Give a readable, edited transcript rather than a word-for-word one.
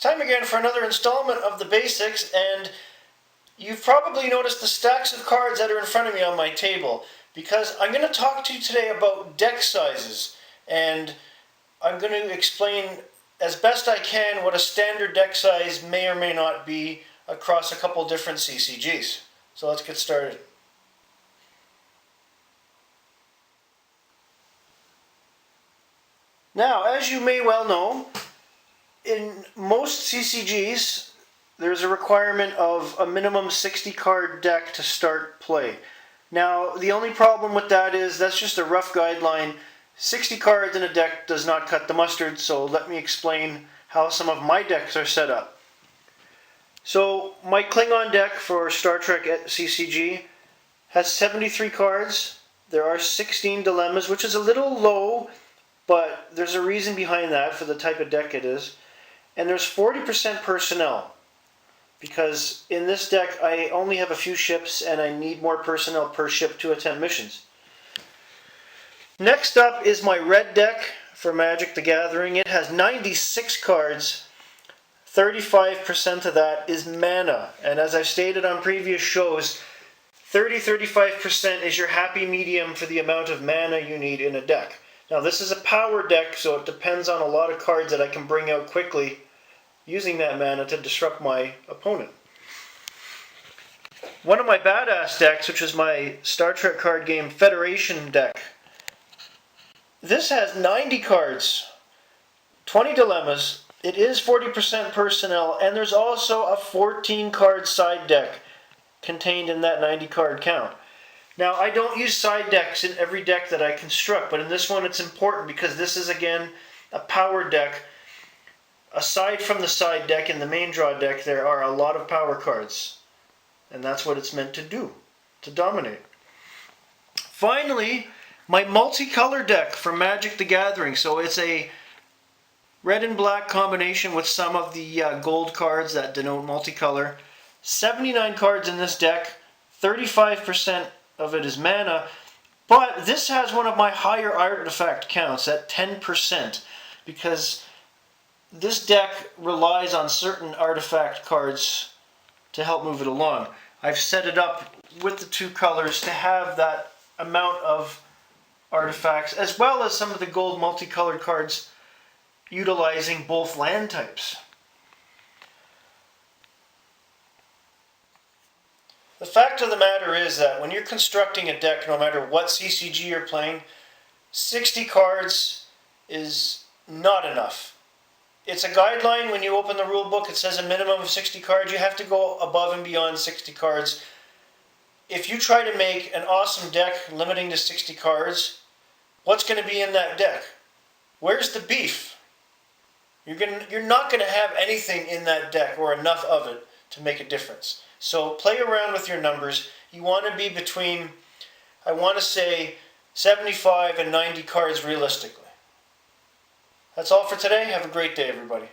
time again for another installment of the basics, and you've probably noticed the stacks of cards that are in front of me on my table, because I'm going to talk to you today about deck sizes, and I'm going to explain as best I can what a standard deck size may or may not be across a couple different CCGs. So let's get started. Now, as you may well know, in most CCGs, there's a requirement of a minimum 60 card deck to start play. Now, the only problem with that is that's just a rough guideline. 60 cards in a deck does not cut the mustard, so let me explain how some of my decks are set up. So, my Klingon deck for Star Trek at CCG has 73 cards. There are 16 dilemmas, which is a little low, but there's a reason behind that for the type of deck it is. And there's 40% personnel, because in this deck I only have a few ships and I need more personnel per ship to attempt missions. Next up is my red deck for Magic the Gathering. It has 96 cards. 35% of that is mana. And as I've stated on previous shows, 30-35% is your happy medium for the amount of mana you need in a deck. Now, this is a power deck, so it depends on a lot of cards that I can bring out quickly using that mana to disrupt my opponent. One of my badass decks, which is my Star Trek card game Federation deck, this has 90 cards, 20 dilemmas. It is 40% personnel, and there's also a 14 card side deck contained in that 90 card count. Now, I don't use side decks in every deck that I construct, but in this one it's important because this is, again, a power deck. Aside from the side deck in the main draw deck, there are a lot of power cards. And that's what it's meant to do, to dominate. Finally, my multicolor deck for Magic the Gathering. So it's a red and black combination with some of the gold cards that denote multicolor. 79 cards in this deck, 35% of it is mana, but this has one of my higher artifact counts at 10%, because this deck relies on certain artifact cards to help move it along. I've set it up with the two colors to have that amount of artifacts, as well as some of the gold multicolored cards utilizing both land types. The fact of the matter is that when you're constructing a deck, no matter what CCG you're playing, 60 cards is not enough. It's a guideline. When you open the rule book, it says a minimum of 60 cards. You have to go above and beyond 60 cards. If you try to make an awesome deck limiting to 60 cards, what's going to be in that deck? Where's the beef? You're not going to have anything in that deck or enough of it to make a difference. So play around with your numbers. You want to be between, I want to say, 75 and 90 cards realistically. That's all for today. Have a great day, everybody.